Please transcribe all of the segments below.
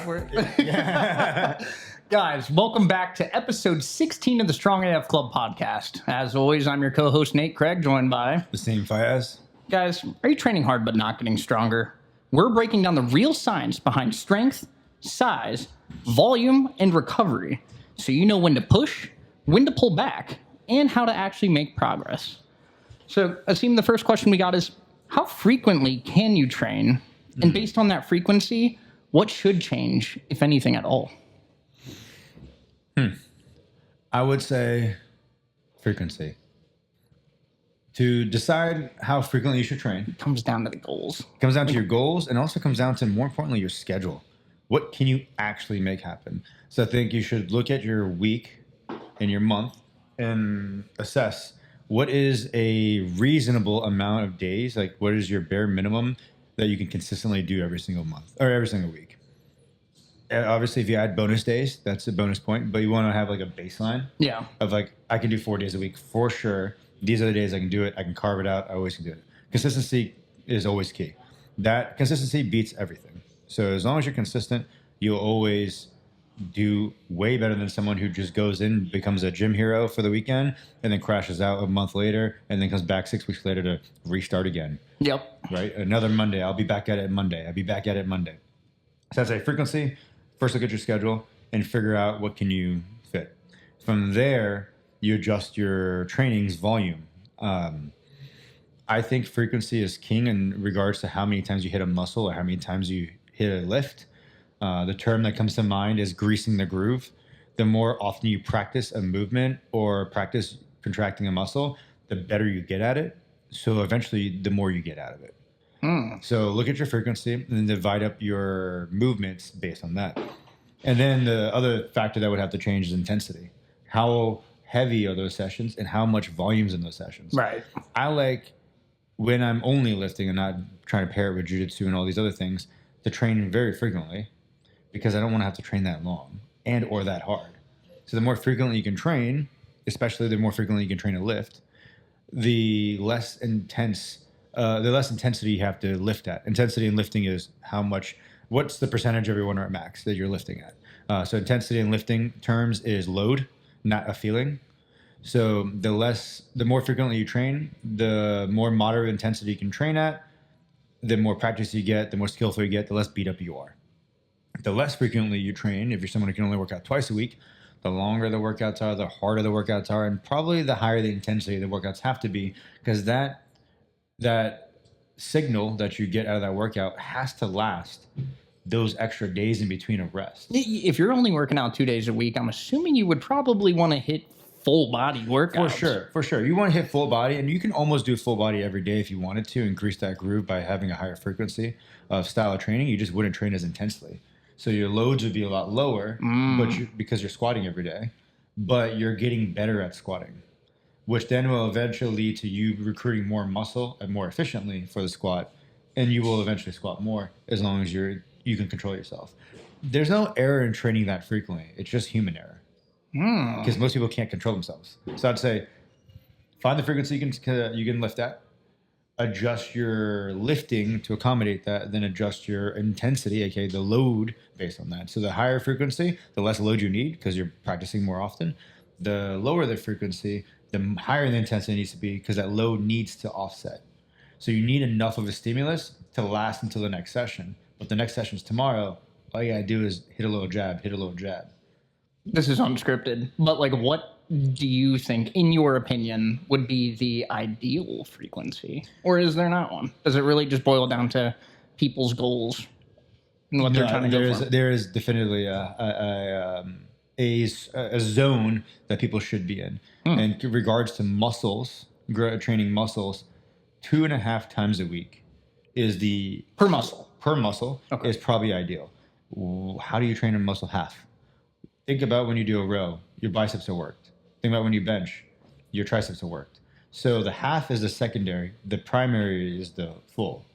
for it. Guys, welcome back to episode 16 of the StrongAF Club podcast. As always, I'm your co-host, Nate Craig, joined by... The same Fayez. Guys, are you training hard but not getting stronger? We're breaking down the real science behind strength, size, volume, and recovery, so you know when to push, when to pull back, and how to actually make progress. So, Asim, the first question we got is, how frequently can you train? And based on that frequency, what should change, if anything at all? I would say frequency. To decide how frequently you should train, It comes down to the goals. it comes down to your goals and also comes down to, more importantly, your schedule. What can you actually make happen? So I think you should look at your week and your month and assess what is a reasonable amount of days, like what is your bare minimum that you can consistently do every single month or every single week. Obviously, if you add bonus days, that's a bonus point, but you want to have like a baseline of like, I can do 4 days a week for sure. These are the days I can do it. I can carve it out. I always can do it. Consistency is always key. That consistency beats everything. So as long as you're consistent, you'll always do way better than someone who just goes in, becomes a gym hero for the weekend, and then crashes out a month later, and then comes back 6 weeks later to restart again. Yep. Right? Another Monday. I'll be back at it Monday. I'll be back at it Monday. So that's a frequency. First, look at your schedule and figure out what can you fit. From there, you adjust your training's volume. I think frequency is king in regards to how many times you hit a muscle or how many times you hit a lift. The term that comes to mind is greasing the groove. The more often you practice a movement or practice contracting a muscle, the better you get at it. So eventually, the more you get out of it. So look at your frequency and then divide up your movements based on that. And then the other factor that would have to change is intensity. How heavy are those sessions and how much volume's in those sessions? Right. I like, when I'm only lifting and not trying to pair it with jiu-jitsu and all these other things, to train very frequently because I don't want to have to train that long and or that hard. So the more frequently you can train, especially the more frequently you can train a lift, the less intensity you have to lift at. Intensity in lifting is what's the percentage of your 1 rep max that you're lifting at. So intensity in lifting terms is load, not a feeling. So the more frequently you train, the more moderate intensity you can train at, the more practice you get, the more skillful you get, the less beat up you are. The less frequently you train, if you're someone who can only work out twice a week, the longer the workouts are, the harder the workouts are, and probably the higher the intensity the workouts have to be, because that signal that you get out of that workout has to last those extra days in between a rest. If you're only working out 2 days a week, I'm assuming you would probably want to hit full body workouts. For sure. You want to hit full body, and you can almost do full body every day if you wanted to increase that groove by having a higher frequency of style of training. You just wouldn't train as intensely. So your loads would be a lot lower because you're squatting every day, but you're getting better at squatting, which then will eventually lead to you recruiting more muscle and more efficiently for the squat, and you will eventually squat more as long as you can control yourself. There's no error in training that frequently. It's just human error because most people can't control themselves. So I'd say find the frequency you can lift at, adjust your lifting to accommodate that, then adjust your intensity, aka the load based on that. So the higher frequency, the less load you need because you're practicing more often. The lower the frequency, the higher the intensity needs to be because that load needs to offset. So you need enough of a stimulus to last until the next session. But the next session's tomorrow. All you gotta do is hit a little jab. This is unscripted, but like, what do you think, in your opinion, would be the ideal frequency? Or is there not one? Does it really just boil down to people's goals and what they're trying to go for? There is definitely a zone that people should be in. And in regards to muscles, training muscles, 2.5 times a week is the... Per muscle is probably ideal. How do you train a muscle half? Think about when you do a row, your biceps are worked. Think about when you bench, your triceps are worked. So the half is the secondary, the primary is the full.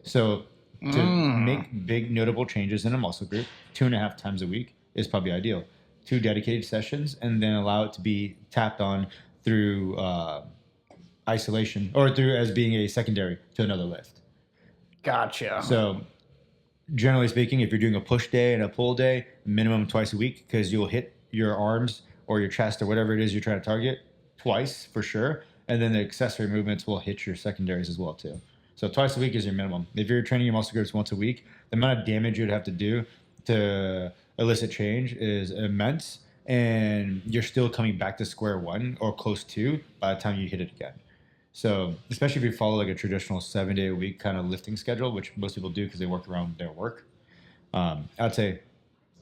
So to make big notable changes in a muscle group, 2.5 times a week is probably ideal. 2 dedicated sessions, and then allow it to be tapped on through isolation or through as being a secondary to another lift. Gotcha. So generally speaking, if you're doing a push day and a pull day, minimum twice a week, because you'll hit your arms or your chest or whatever it is you're trying to target twice for sure. And then the accessory movements will hit your secondaries as well too. So twice a week is your minimum. If you're training your muscle groups once a week, the amount of damage you'd have to do to elicit change is immense, and you're still coming back to square one or close to by the time you hit it again. So especially if you follow like a traditional 7 day a week kind of lifting schedule, which most people do because they work around their work, I'd say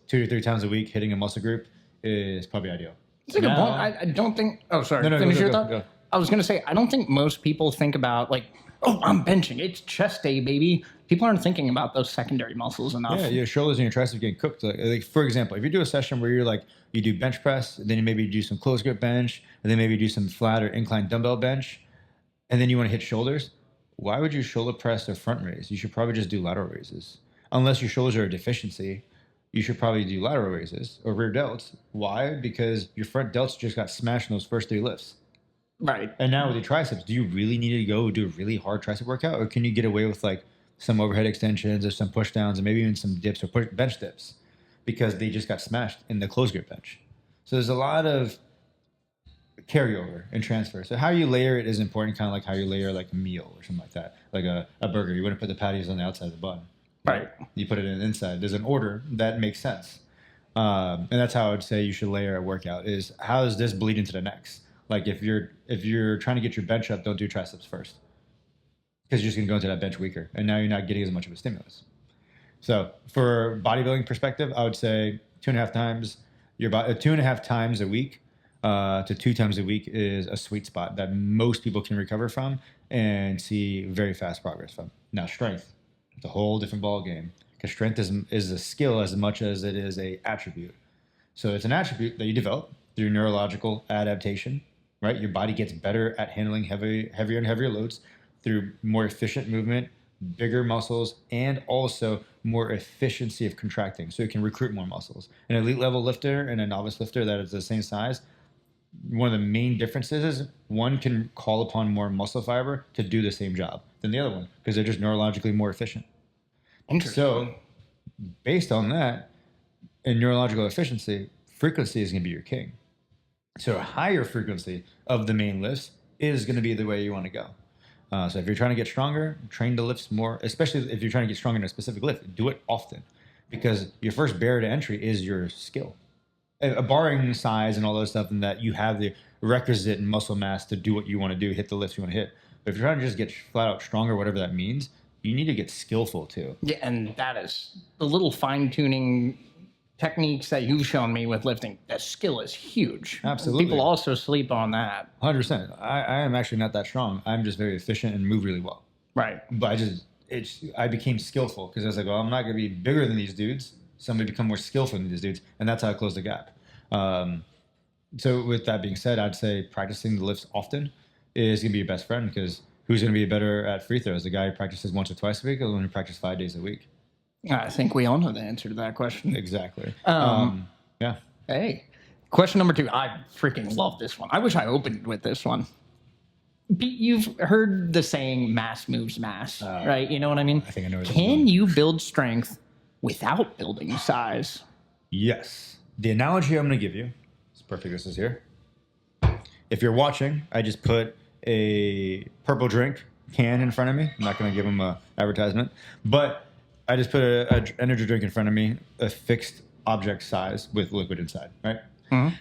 2 to 3 times a week hitting a muscle group is probably ideal. It's a good point. I don't think. Oh, sorry. No, Finish go, your go, thought. go. I was gonna say I don't think most people think about like, oh, I'm benching. It's chest day, baby. People aren't thinking about those secondary muscles enough. Yeah, your shoulders and your triceps getting cooked. Like for example, if you do a session where you're like you do bench press, then you maybe do some close grip bench, and then maybe do some flat or incline dumbbell bench, and then you want to hit shoulders. Why would you shoulder press or front raise? You should probably just do lateral raises. Unless your shoulders are a deficiency, you should probably do lateral raises or rear delts. Why? Because your front delts just got smashed in those first 3 lifts. Right. And now with your triceps, do you really need to go do a really hard tricep workout, or can you get away with like some overhead extensions or some push downs and maybe even some dips or bench dips because they just got smashed in the close grip bench? So there's a lot of carryover and transfer. So how you layer it is important, kind of like how you layer like a meal or something like that, like a burger. You wouldn't put the patties on the outside of the bun. Right. You put it in the inside. There's an order that makes sense. And that's how I would say you should layer a workout is how does this bleed into the next? Like if you're trying to get your bench up, don't do triceps first because you're just going to go into that bench weaker. And now you're not getting as much of a stimulus. So for bodybuilding perspective, I would say 2.5 times, 2.5 times a week to 2 times a week is a sweet spot that most people can recover from and see very fast progress from. Now strength, it's a whole different ball game because strength is a skill as much as it is a attribute. So it's an attribute that you develop through neurological adaptation, right? Your body gets better at handling heavier and heavier loads through more efficient movement, bigger muscles, and also more efficiency of contracting. So it can recruit more muscles. An elite level lifter and a novice lifter that is the same size, one of the main differences is one can call upon more muscle fiber to do the same job than the other one because they're just neurologically more efficient. Interesting. So based on that and neurological efficiency, frequency is going to be your king. So a higher frequency of the main lifts is going to be the way you want to go. So if you're trying to get stronger, train the lifts more, especially if you're trying to get stronger in a specific lift, do it often because your first barrier to entry is your skill. Barring size and all those stuff and that you have the requisite muscle mass to do what you want to do, hit the lifts you want to hit. But if you're trying to just get flat out stronger, whatever that means, you need to get skillful too. Yeah, and that is the little fine-tuning techniques that you've shown me with lifting. That skill is huge. Absolutely. People also sleep on that. 100%. I am actually not that strong. I'm just very efficient and move really well. Right. But I became skillful because I was like, well, I'm not going to be bigger than these dudes. So I'm going to become more skillful than these dudes. And that's how I closed the gap. So with that being said, I'd say practicing the lifts often is going to be your best friend because who's going to be better at free throws? The guy who practices once or twice a week or the one who practices 5 days a week? I think we all know the answer to that question. Exactly. Yeah. Hey, question number 2. I freaking love this one. I wish I opened with this one. Pete, you've heard the saying mass moves mass, right? You know what I mean? I think I know where this is Can you build strength without building size? Yes. The analogy I'm going to give you is perfect. This is here. If you're watching, I just put a purple drink can in front of me. I'm not going to give them an advertisement, but I just put an energy drink in front of me, a fixed object size with liquid inside, right? Mm-hmm.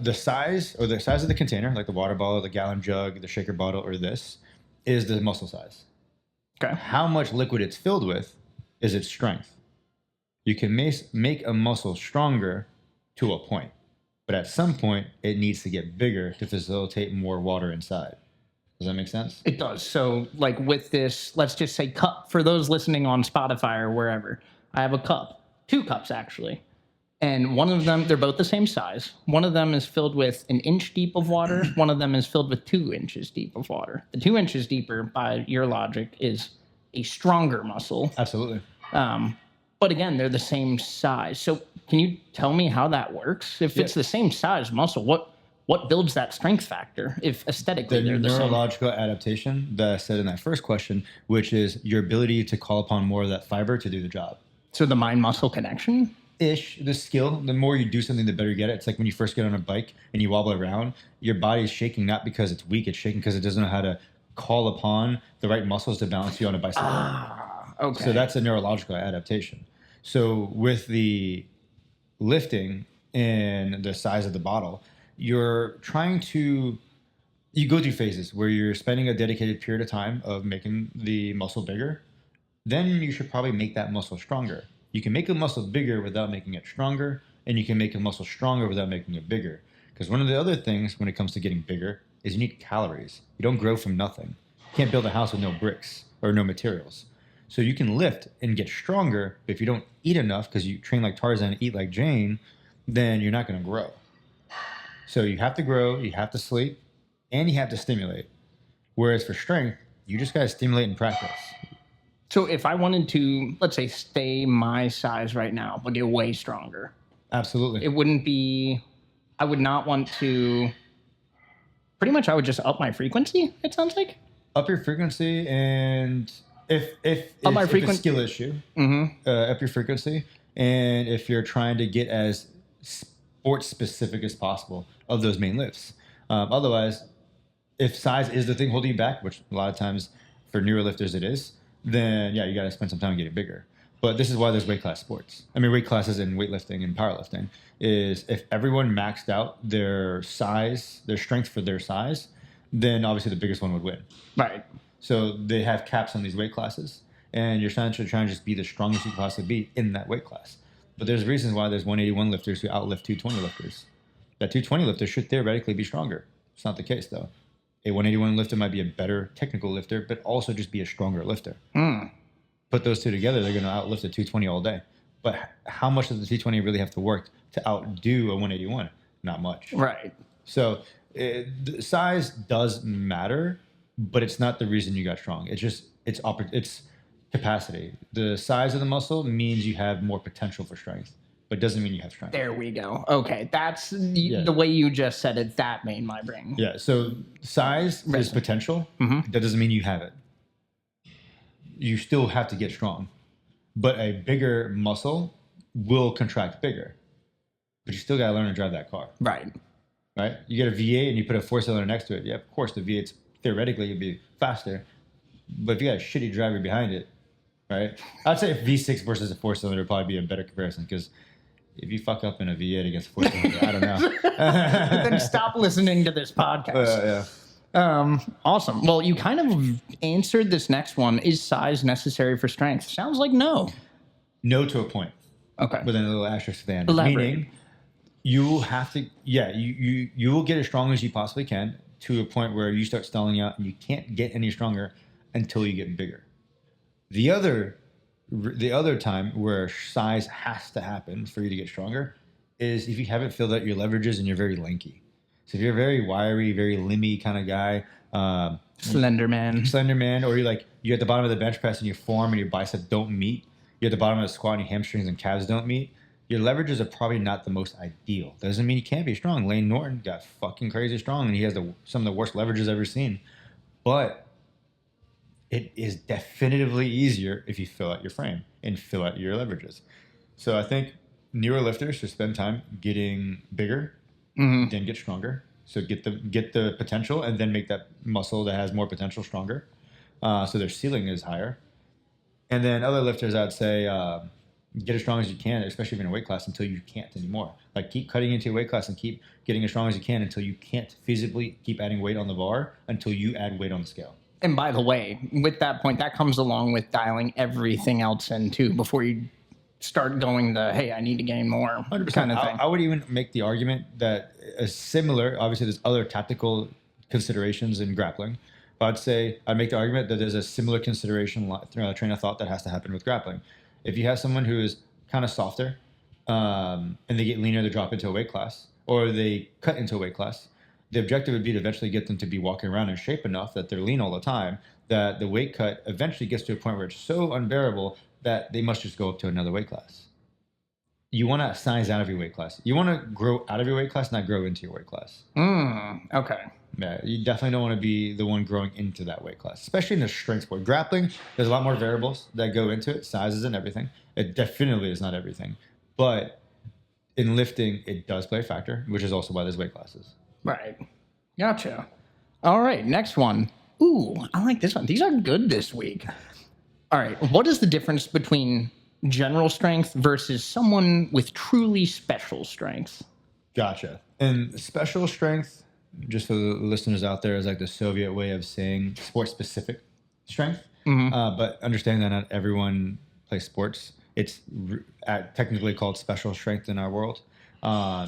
The size of the container, like the water bottle, the gallon jug, the shaker bottle, or this, is the muscle size. Okay. How much liquid it's filled with is its strength. You can make a muscle stronger to a point, but at some point, it needs to get bigger to facilitate more water inside. Does that make sense? It does. So, like with this, let's just say cup, for those listening on Spotify or wherever, I have a cup, 2 cups actually. And one of them, they're both the same size. One of them is filled with 1 inch deep of water. One of them is filled with 2 inches deep of water. The 2 inches deeper, by your logic, is a stronger muscle. Absolutely. But again, they're the same size. So can you tell me how that works? If it's the same size muscle, what what builds that strength factor if aesthetically The they're the same? neurological adaptation that I said in that first question, which is your ability to call upon more of that fiber to do the job. So the mind muscle connection. The skill, the more you do something, the better you get it. It's like when you first get on a bike and you wobble around, your body is shaking not because it's weak, it's shaking because it doesn't know how to call upon the right muscles to balance you on a bicycle. Okay. So that's a neurological adaptation. So with the lifting and the size of the bottle, you go through phases where you're spending a dedicated period of time of making the muscle bigger. Then you should probably make that muscle stronger. You can make a muscle bigger without making it stronger, and you can make a muscle stronger without making it bigger. Because one of the other things when it comes to getting bigger is you need calories. You don't grow from nothing. You can't build a house with no bricks or no materials. So you can lift and get stronger, but if you don't eat enough because you train like Tarzan and eat like Jane, then you're not going to grow. So you have to grow, you have to sleep, and you have to stimulate. Whereas for strength, you just got to stimulate and practice. So if I wanted to, let's say, stay my size right now, but get way stronger, Absolutely. it wouldn't be, I would not want to, pretty much I would just up my frequency, it sounds like. Up your frequency, and if it's a skill issue, up your frequency. And if you're trying to get as sports specific as possible of those main lifts. Otherwise, if size is the thing holding you back, which a lot of times for newer lifters it is, then yeah, you got to spend some time getting bigger. But this is why there's weight class sports. I mean, weight classes in weightlifting and powerlifting is if everyone maxed out their size, their strength for their size, then obviously the biggest one would win. Right. So they have caps on these weight classes, and you're essentially trying to just be the strongest you can possibly be in that weight class. But there's reasons why there's 181 lifters who outlift 220 lifters. That 220 lifter should theoretically be stronger. It's not the case, though. A 181 lifter might be a better technical lifter, but also just be a stronger lifter. Put those two together, they're going to outlift a 220 all day. But how much does the 220 really have to work to outdo a 181? Not much. Right. So the size does matter, but it's not the reason you got strong. It's just it's capacity. The size of the muscle means you have more potential for strength, but doesn't mean you have strength. There we go. Okay, that's the way you just said it. That made my brain. Yeah. So size is potential. That doesn't mean you have it. You still have to get strong, but a bigger muscle will contract bigger. But you still got to learn to drive that car. Right. Right. You get a V8 and you put a 4-cylinder next to it. Yeah, of course the V8's theoretically it'd be faster, but if you got a shitty driver behind it, right? I'd say a V6 versus a 4-cylinder would probably be a better comparison because if you fuck up in a V8 against a 4-cylinder, I don't know. Then stop listening to this podcast. Yeah. Awesome. Well, you kind of answered this next one. Is size necessary for strength? Sounds like no. No to a point. Okay. With a little asterisk at the end. Elaborate. Meaning, you will have to, you will get as strong as you possibly can to a point where you start stalling out and you can't get any stronger until you get bigger. The other time where size has to happen for you to get stronger is if you haven't filled out your leverages and you're very lanky. So if you're a very wiry, very limby kind of guy, slender man, or you're at the bottom of the bench press and your forearm and your bicep don't meet, you're at the bottom of the squat and your hamstrings and calves don't meet, your leverages are probably not the most ideal. Doesn't mean you can't be strong. Lane Norton got fucking crazy strong and he has some of the worst leverages I've ever seen. But it is definitively easier if you fill out your frame and fill out your leverages. So I think newer lifters should spend time getting bigger, then get stronger. So get the potential and then make that muscle that has more potential stronger. So their ceiling is higher. And then other lifters, I'd say get as strong as you can, especially if you're in a weight class, until you can't anymore. Like keep cutting into your weight class and keep getting as strong as you can until you can't feasibly keep adding weight on the bar until you add weight on the scale. And by the way, with that point, that comes along with dialing everything else in too before you start going hey, I need to gain more 100%. kind of thing. I would even make the argument that a similar, obviously there's other tactical considerations in grappling, but I'd make the argument that there's a similar consideration train of thought that has to happen with grappling. If you have someone who is kind of softer and they get leaner, they drop into a weight class, or they cut into a weight class, the objective would be to eventually get them to be walking around in shape enough that they're lean all the time, that the weight cut eventually gets to a point where it's so unbearable that they must just go up to another weight class. you want to size out of your weight class. You want to grow out of your weight class, not grow into your weight class. Okay. Yeah, you definitely don't want to be the one growing into that weight class, especially in the strength sport. Grappling, there's a lot more variables that go into it, sizes and everything. It definitely is not everything. But in lifting, it does play a factor, which is also why there's weight classes. Right. Gotcha. All right, next one. Ooh, I like this one. These are good this week. All right, what is the difference between general strength versus someone with truly special strength? Gotcha. And special strength, just for the listeners out there, is like the Soviet way of saying sport-specific strength. But understanding that not everyone plays sports, it's technically called special strength in our world.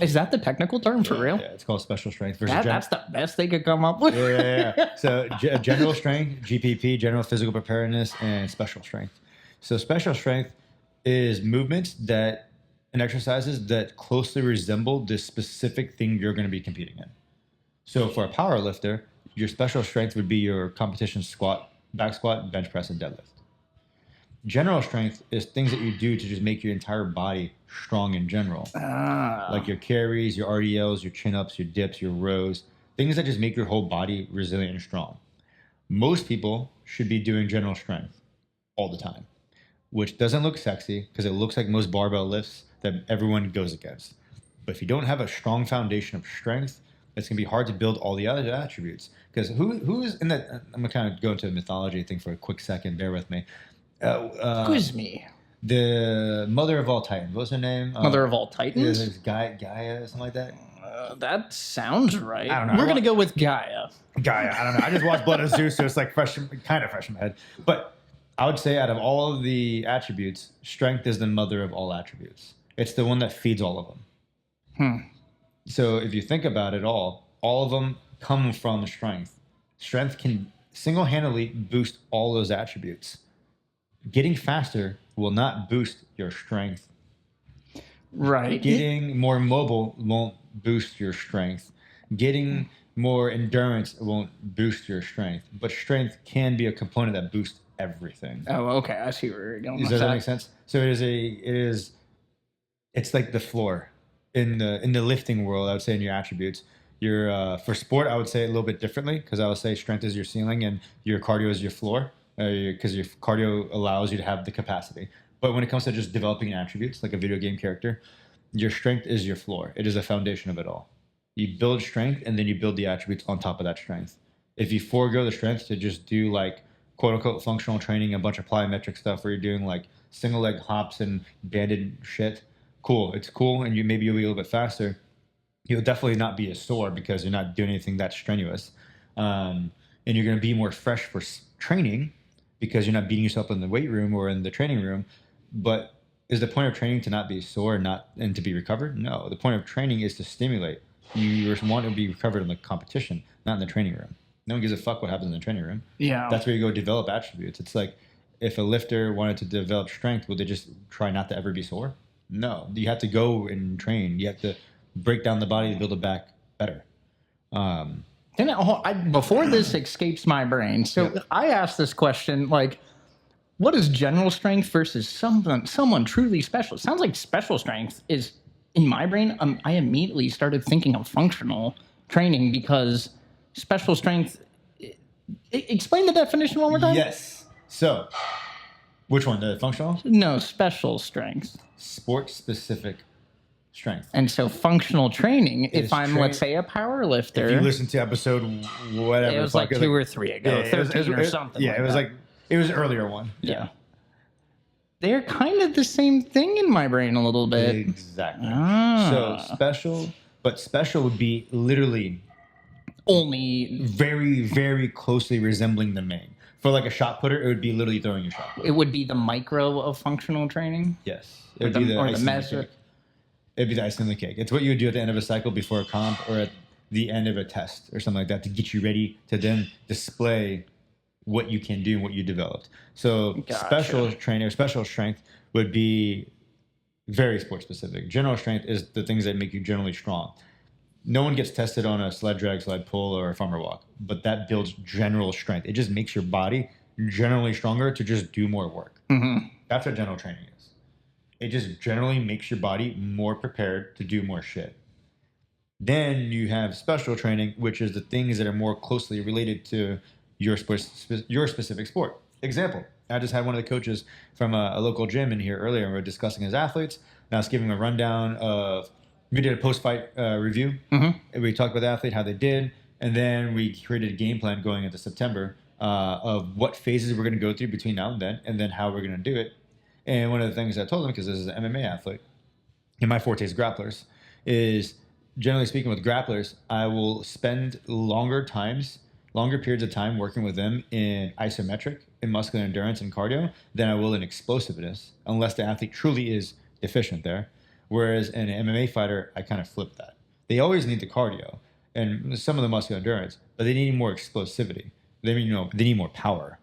Is that the technical term for real? Yeah, it's called special strength. Versus That's the best they could come up with. yeah. So general strength, GPP, general physical preparedness, and special strength. So special strength is movements that and exercises that closely resemble the specific thing you're going to be competing in. So for a power lifter, your special strength would be your competition squat, back squat, bench press, and deadlift. General strength is things that you do to just make your entire body strong in general. Like your carries, your RDLs, your chin-ups, your dips, your rows, things that just make your whole body resilient and strong. Most people should be doing general strength all the time, which doesn't look sexy because it looks like most barbell lifts that everyone goes against. But if you don't have a strong foundation of strength, it's going to be hard to build all the other attributes. Because who is in that? I'm going to kind of go into a mythology thing for a quick second. Bear with me. Excuse me. The mother of all titans. What's her name? Mother of all titans? Is Gaia, something like that? That sounds right. I don't know. We're going to go with Gaia. Gaia. I don't know. I just watched Blood of Zeus, so it's like kind of fresh in my head. But I would say out of all of the attributes, strength is the mother of all attributes. It's the one that feeds all of them. So if you think about it all of them come from strength. Strength can single-handedly boost all those attributes. Getting faster will not boost your strength. Right. Getting more mobile won't boost your strength. Getting more endurance won't boost your strength. But strength can be a component that boosts everything. Oh, okay. I see where you're going with Does that that. make sense? So it's like the floor in the lifting world. I would say in your attributes. For sport, I would say it a little bit differently because I would say strength is your ceiling and your cardio is your floor because your cardio allows you to have the capacity. But when it comes to just developing attributes, like a video game character, your strength is your floor. It is the foundation of it all. You build strength and then you build the attributes on top of that strength. If you forego the strength to just do like quote unquote functional training, a bunch of plyometric stuff where you're doing like single leg hops and banded shit, cool. It's cool. And maybe you'll be a little bit faster. You'll definitely not be as sore because you're not doing anything that strenuous. And you're going to be more fresh for training because you're not beating yourself in the weight room or in the training room. But is the point of training to not be sore and to be recovered? No. The point of training is to stimulate. You want to be recovered in the competition, not in the training room. No one gives a fuck what happens in the training room. Yeah. That's where you go develop attributes. It's like if a lifter wanted to develop strength, would they just try not to ever be sore? No. You have to go and train. You have to break down the body to build it back better. Before this escapes my brain, so I asked this question, like, what is general strength versus someone truly special? It sounds like special strength is, in my brain, I immediately started thinking of functional training because special strength... Explain the definition one more time? Yes. So, which one? The functional? No, special strength. Sport-specific strength. And so functional training, if I'm, let's say, a power lifter... If you listen to episode whatever... It was like 2 or 3 ago, 13 or something. Yeah, it was an earlier one. Yeah. They're kind of the same thing in my brain a little bit. Exactly. So special would be literally only very, very closely resembling the main. For like a shot putter, it would be literally throwing your shot put. It would be the micro of functional training? Yes. It would be the icing on the cake. It'd be the icing on the cake. It's what you would do at the end of a cycle before a comp or at the end of a test or something like that to get you ready to then display what you can do and what you developed. So special training or special strength would be very sport specific. General strength is the things that make you generally strong. No one gets tested on a sled drag, sled pull, or a farmer walk, but that builds general strength. It just makes your body generally stronger to just do more work. That's what general training is. It just generally makes your body more prepared to do more shit. Then you have special training, which is the things that are more closely related to your specific sport. Example, I just had one of the coaches from a local gym in here earlier, and we were discussing his athletes, and I was giving him a rundown of, we did a post-fight review, and we talked about the athlete, how they did, and then we created a game plan going into September of what phases we're going to go through between now and then how we're going to do it. And one of the things I told him, because this is an MMA athlete, and my forte is grapplers, is generally speaking with grapplers, I will spend longer periods of time working with them in isometric, in muscular endurance and cardio than I will in explosiveness, unless the athlete truly is deficient there. Whereas in an MMA fighter, I kind of flip that. They always need the cardio and some of the muscular endurance, but they need more explosivity. They need more power.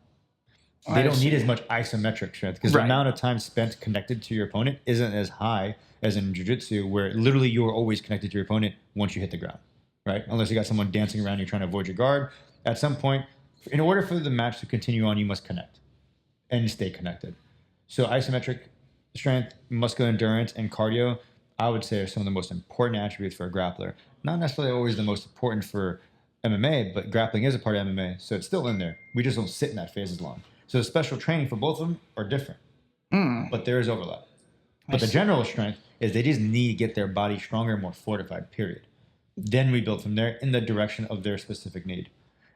They don't need as much isometric strength because the amount of time spent connected to your opponent isn't as high as in jiu-jitsu, where literally you're always connected to your opponent once you hit the ground, right? Unless you got someone dancing around, you're trying to avoid your guard. At some point, in order for the match to continue on, you must connect and stay connected. So isometric strength, muscular endurance, and cardio, I would say, are some of the most important attributes for a grappler. Not necessarily always the most important for MMA, but grappling is a part of MMA, so it's still in there. We just don't sit in that phase as long. So the special training for both of them are different, but there is overlap. But the general strength is they just need to get their body stronger and more fortified, period. Then we build from there in the direction of their specific need.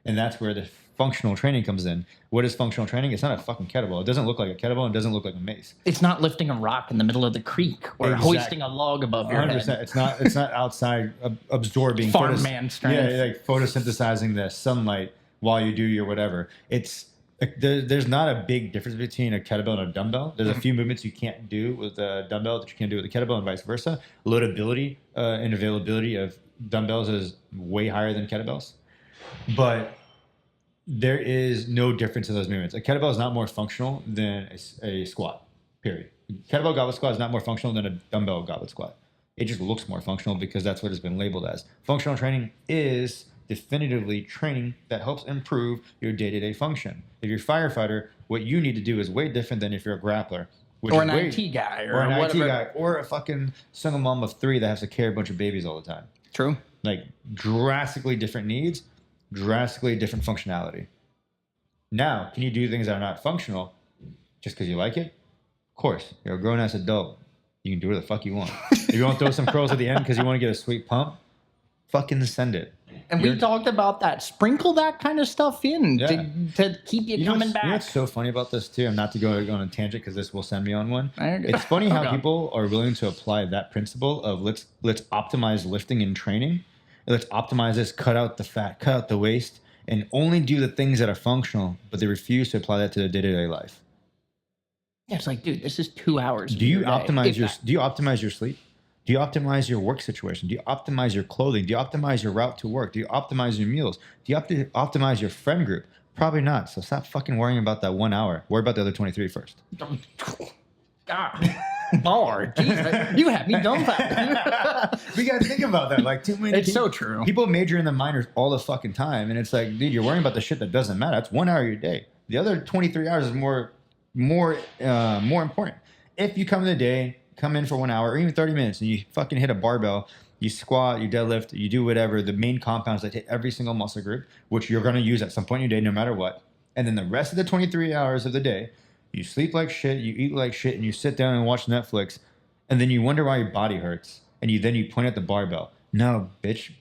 And that's where the functional training comes in. What is functional training? It's not a fucking kettlebell. It doesn't look like a kettlebell. It doesn't look like a mace. It's not lifting a rock in the middle of the creek or hoisting a log above your 100%. head. It's not outside absorbing farmman strength. Yeah, like photosynthesizing the sunlight while you do your whatever. There's not a big difference between a kettlebell and a dumbbell. There's a few movements you can't do with a dumbbell that you can't do with a kettlebell, and vice versa. Loadability and availability of dumbbells is way higher than kettlebells, but there is no difference in those movements. A kettlebell is not more functional than a squat. Period. Kettlebell goblet squat is not more functional than a dumbbell goblet squat. It just looks more functional because that's what it's been labeled as. Functional training is definitively training that helps improve your day-to-day function. If you're a firefighter, what you need to do is way different than if you're a grappler. Or an IT guy. Or an IT guy. Or a fucking single mom of 3 that has to carry a bunch of babies all the time. True. Like drastically different needs, drastically different functionality. Now, can you do things that are not functional just because you like it? Of course. You're a grown-ass adult. You can do whatever the fuck you want. If you want to throw some curls at the end because you want to get a sweet pump, fucking send it. And we talked about that. Sprinkle that kind of stuff in to keep you coming back. You know what's so funny about this, too? I'm not to go on a tangent because this will send me on one. It's funny how people are willing to apply that principle of let's optimize lifting and training. Let's optimize this, cut out the fat, cut out the waste, and only do the things that are functional, but they refuse to apply that to their day-to-day life. Yeah, it's like, dude, this is 2 hours. Do you optimize your sleep? Do you optimize your work situation? Do you optimize your clothing? Do you optimize your route to work? Do you optimize your meals? Do you optimize your friend group? Probably not. So stop fucking worrying about that 1 hour. Worry about the other 23 first. God. Bar. Jesus. You have me dumbfounded. We got to think about that. Like, too many It's so true. People major in the minors all the fucking time. And it's like, dude, you're worrying about the shit that doesn't matter. That's 1 hour of your day. The other 23 hours is more important. If you come in for 1 hour or even 30 minutes and you fucking hit a barbell, you squat, you deadlift, you do whatever, the main compounds that hit every single muscle group, which you're going to use at some point in your day no matter what. And then the rest of the 23 hours of the day, you sleep like shit, you eat like shit, and you sit down and watch Netflix, and then you wonder why your body hurts. And then you point at the barbell. No, bitch.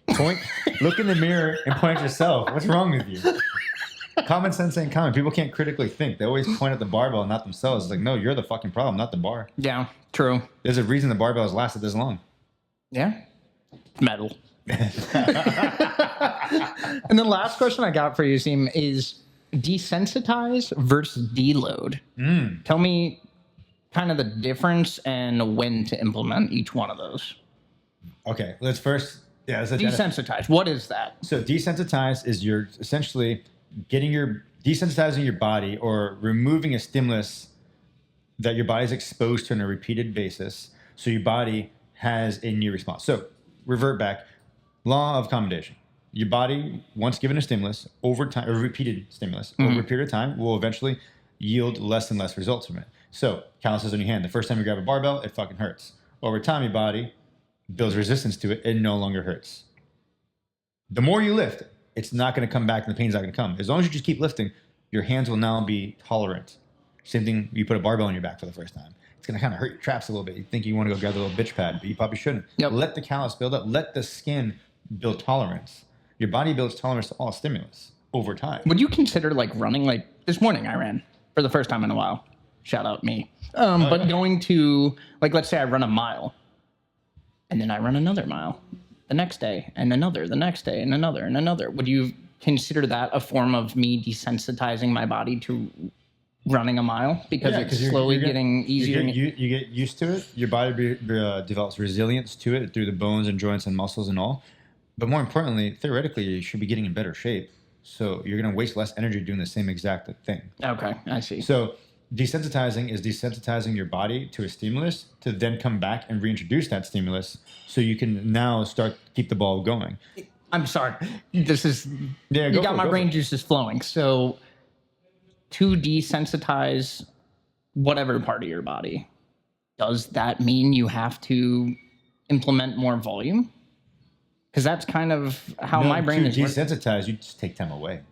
Look in the mirror and point at yourself. What's wrong with you? Common sense ain't common. People can't critically think. They always point at the barbell and not themselves. It's like, no, you're the fucking problem, not the bar. Yeah, true. There's a reason the barbell has lasted this long. Yeah. Metal. And the last question I got for you, Asim, is desensitize versus deload. Tell me kind of the difference and when to implement each one of those. Okay, let's first... desensitize. What is that? So desensitize is you're essentially desensitizing your body or removing a stimulus that your body's exposed to on a repeated basis, so your body has a new response. So revert back, law of accommodation. Your body, once given a stimulus over time, or repeated stimulus over a period of time, will eventually yield less and less results from it. So calluses on your hand. The first time you grab a barbell, it fucking hurts. Over time, your body builds resistance to it. It no longer hurts. The more you lift, it's not going to come back and the pain's not going to come. As long as you just keep lifting, your hands will now be tolerant. Same thing, you put a barbell on your back for the first time. It's going to kind of hurt your traps a little bit. You think you want to go grab the little bitch pad, but you probably shouldn't. Yep. Let the callus build up. Let the skin build tolerance. Your body builds tolerance to all stimulus over time. Would you consider like running? Like this morning, I ran for the first time in a while. Shout out me. But going to, like, let's say I run a mile, and then I run another mile the next day, and another the next day, and another and another. Would you consider that a form of me desensitizing my body to running a mile because it's slowly getting easier? You get used to it. Your body develops resilience to it through the bones and joints and muscles and all. But more importantly, theoretically, you should be getting in better shape. So you're going to waste less energy doing the same exact thing. Okay, I see. So desensitizing is desensitizing your body to a stimulus to then come back and reintroduce that stimulus so you can now start to keep the ball going. I'm sorry. This is, you got my brain juices flowing. So to desensitize whatever part of your body, does that mean you have to implement more volume? Because that's kind of how my brain is. To desensitize, you just take time away.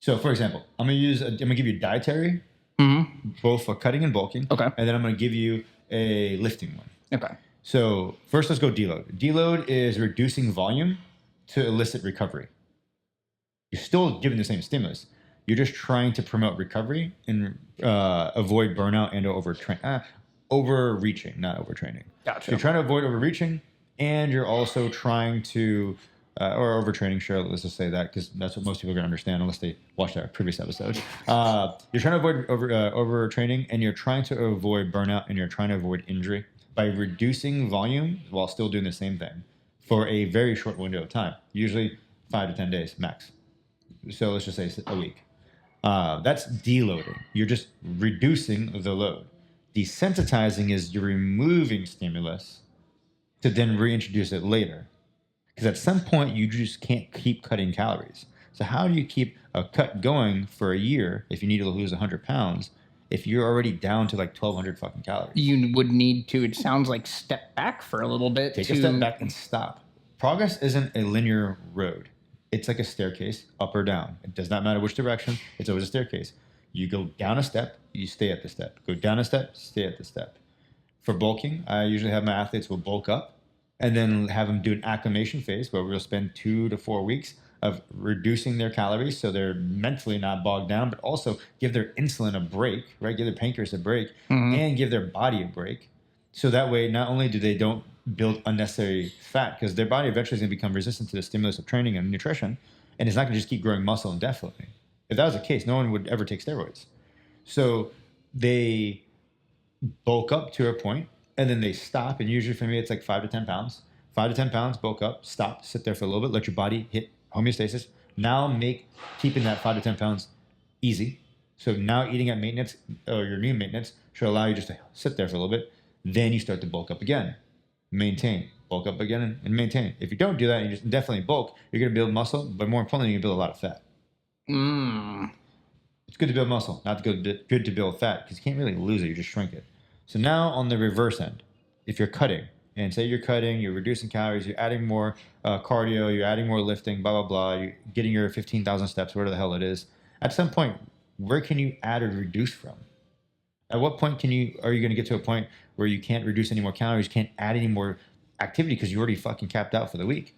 So, for example, I'm gonna give you dietary, both for cutting and bulking. Okay. And then I'm gonna give you a lifting one. Okay. So first, let's go deload. Deload is reducing volume to elicit recovery. You're still giving the same stimulus. You're just trying to promote recovery and avoid burnout and overreaching, not overtraining. Gotcha. So you're trying to avoid overreaching, and you're also trying to, or overtraining, sure, let's just say that, because that's what most people are going to understand unless they watched our previous episode. You're trying to avoid overtraining, and you're trying to avoid burnout, and you're trying to avoid injury by reducing volume while still doing the same thing for a very short window of time, usually 5 to 10 days max. So let's just say a week. That's deloading. You're just reducing the load. Desensitizing is you're removing stimulus to then reintroduce it later. Because at some point, you just can't keep cutting calories. So how do you keep a cut going for a year if you need to lose 100 pounds if you're already down to like 1,200 fucking calories? You would need to, it sounds like, step back for a little bit. Take a step back and stop. Progress isn't a linear road. It's like a staircase, up or down. It does not matter which direction. It's always a staircase. You go down a step, you stay at the step. Go down a step, stay at the step. For bulking, I usually have my athletes will bulk up and then have them do an acclimation phase where we'll spend 2 to 4 weeks of reducing their calories so they're mentally not bogged down, but also give their insulin a break, right? Give their pancreas a break and give their body a break. So that way, not only do they don't build unnecessary fat, because their body eventually is going to become resistant to the stimulus of training and nutrition, and it's not going to just keep growing muscle indefinitely. If that was the case, no one would ever take steroids. So they bulk up to a point, and then they stop. And usually for me, it's like 5 to 10 pounds. 5 to 10 pounds, bulk up, stop, sit there for a little bit, let your body hit homeostasis. Now make keeping that 5 to 10 pounds easy. So now eating at maintenance or your new maintenance should allow you just to sit there for a little bit. Then you start to bulk up again. Maintain, bulk up again, and maintain. If you don't do that, and you just definitely bulk, you're going to build muscle, but more importantly, you're going to build a lot of fat. It's good to build muscle, not good to build fat, because you can't really lose it, you just shrink it. So now on the reverse end, if you're cutting, and say you're cutting, you're reducing calories, you're adding more cardio, you're adding more lifting, blah, blah, blah, you're getting your 15,000 steps, whatever the hell it is, at some point, where can you add or reduce from? At what point are you going to get to a point where you can't reduce any more calories, can't add any more activity because you already fucking capped out for the week?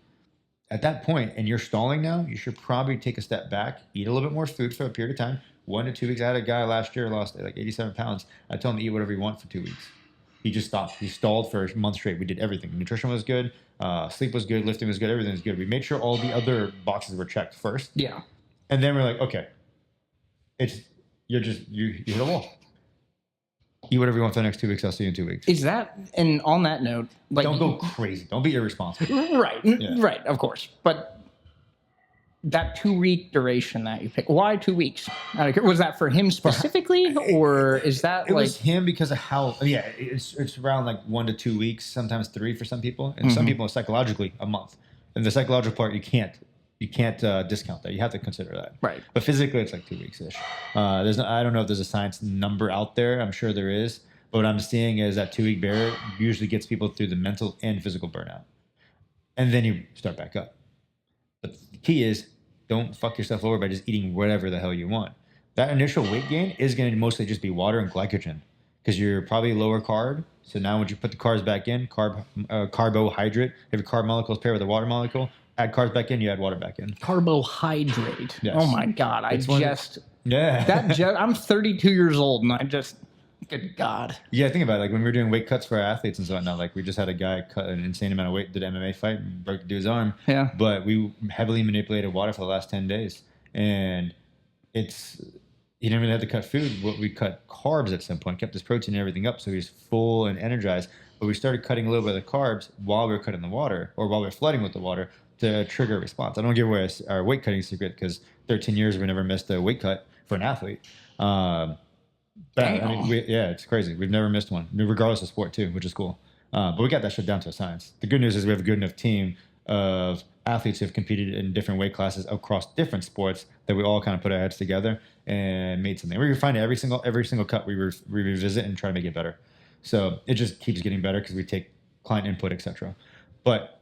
At that point, and you're stalling now, you should probably take a step back, eat a little bit more food for a period of time. 1 to 2 weeks. I had a guy last year lost like 87 pounds. I told him to eat whatever he wants for 2 weeks. He just stopped. He stalled for a month straight. We did everything. Nutrition was good. Sleep was good. Lifting was good. Everything was good. We made sure all the other boxes were checked first. Yeah. And then we're like, okay, you hit a wall. Eat whatever you want for the next 2 weeks. I'll see you in 2 weeks. Is that, and on that note, like, don't go crazy. Don't be irresponsible. Right. Yeah. Right. Of course. But that 2 week duration that you picked, why 2 weeks? Was that for him specifically, or is that it was him because of how? Yeah, it's around like 1 to 2 weeks, sometimes 3 for some people, and some people psychologically a month. And the psychological part you can't You can't discount that. You have to consider that. Right. But physically, it's like 2 weeks ish. I don't know if there's a science number out there. I'm sure there is. But what I'm seeing is that 2 week barrier usually gets people through the mental and physical burnout, and then you start back up. But the key is don't fuck yourself over by just eating whatever the hell you want. That initial weight gain is going to mostly just be water and glycogen because you're probably lower carb. So now when you put the carbs back in, carbohydrate, if your carb molecule is paired with a water molecule, add carbs back in, you add water back in. Carbohydrate. Yes. Oh my God. Yeah. I'm 32 years old and I just, good God. Yeah, think about it. Like when we were doing weight cuts for our athletes and so whatnot, like we just had a guy cut an insane amount of weight, did an MMA fight, and broke the dude's arm. Yeah. But we heavily manipulated water for the last 10 days. And he didn't really have to cut food. We cut carbs at some point, kept his protein and everything up so he's full and energized. But we started cutting a little bit of the carbs while we were cutting the water or while we were flooding with the water to trigger a response. I don't give away our weight cutting secret because 13 years we never missed a weight cut for an athlete. It's crazy. We've never missed one, regardless of sport too, which is cool. But we got that shit down to a science. The good news is we have a good enough team of athletes who have competed in different weight classes across different sports that we all kind of put our heads together and made something. We refine it every single cut. We revisit and try to make it better. So it just keeps getting better because we take client input, etc. But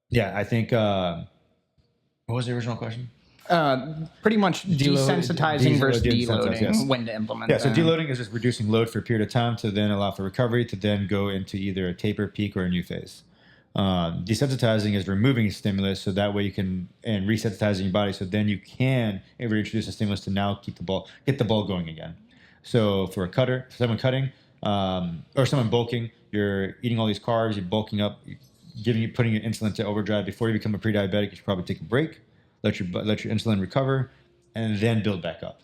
yeah, I think what was the original question? Pretty much desensitizing versus deloading, yes. When to implement Yeah, so them. deloading is just reducing load for a period of time to then allow for recovery to then go into either a taper, peak, or a new phase. Desensitizing is removing stimulus so that way you can, and resensitizing your body so then you can reintroduce a stimulus to now get the ball going again. So for someone cutting, or someone bulking, you're eating all these carbs, you're bulking up, putting your insulin to overdrive. Before you become a pre-diabetic, you should probably take a break, let your insulin recover, and then build back up.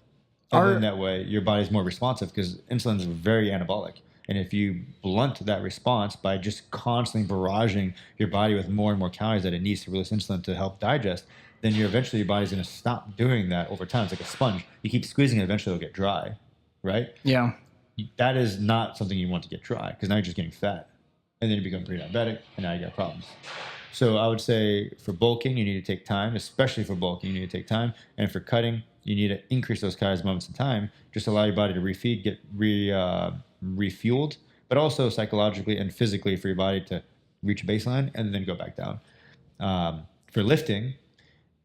And then that way your body's more responsive because insulin is very anabolic. And if you blunt that response by just constantly barraging your body with more and more calories that it needs to release insulin to help digest, then eventually your body's going to stop doing that over time. It's like a sponge. You keep squeezing it, eventually it'll get dry, right? Yeah. That is not something you want to get dry because now you're just getting fat. And then you become pre-diabetic, and now you got problems. So I would say for bulking, you need to take time, especially for bulking, you need to take time. And for cutting, you need to increase those calories moments in time, just allow your body to refeed, get refueled, but also psychologically and physically for your body to reach a baseline and then go back down. For lifting,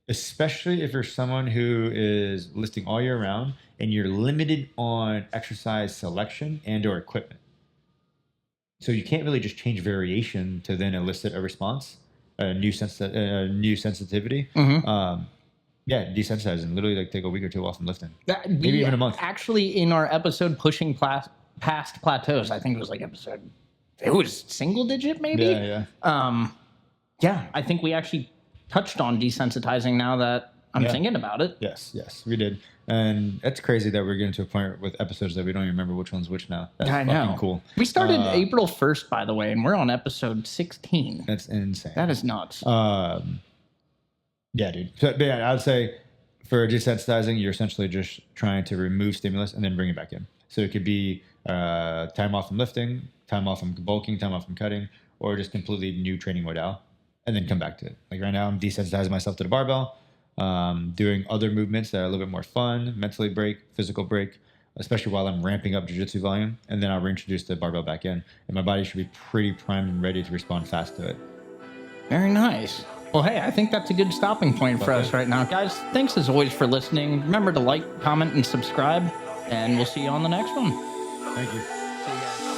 especially if you're someone who is lifting all year round and you're limited on exercise selection and or equipment. So you can't really just change variation to then elicit a response, a new sensitivity. Mm-hmm. Desensitizing. Literally, like take a week or two off from lifting. Maybe even a month. Actually, in our episode pushing past plateaus, I think it was like it was single digit maybe. Yeah. I think we actually touched on desensitizing now that I'm thinking about it. Yes, we did. And it's crazy that we're getting to a point with episodes that we don't even remember which one's which now. That's fucking cool. We started April 1st, by the way, and we're on episode 16. That's insane. That is nuts. Yeah, dude. So, I would say for desensitizing, you're essentially just trying to remove stimulus and then bring it back in. So it could be time off from lifting, time off from bulking, time off from cutting, or just completely new training modal, and then come back to it. Like right now, I'm desensitizing myself to the barbell, doing other movements that are a little bit more fun, mentally break, physical break, especially while I'm ramping up jiu-jitsu volume, and then I'll reintroduce the barbell back in, and my body should be pretty primed and ready to respond fast to it. Very nice. Well, hey, I think that's a good stopping point for us right now. Guys, thanks as always for listening. Remember to like, comment, and subscribe, and we'll see you on the next one. Thank you. See you guys.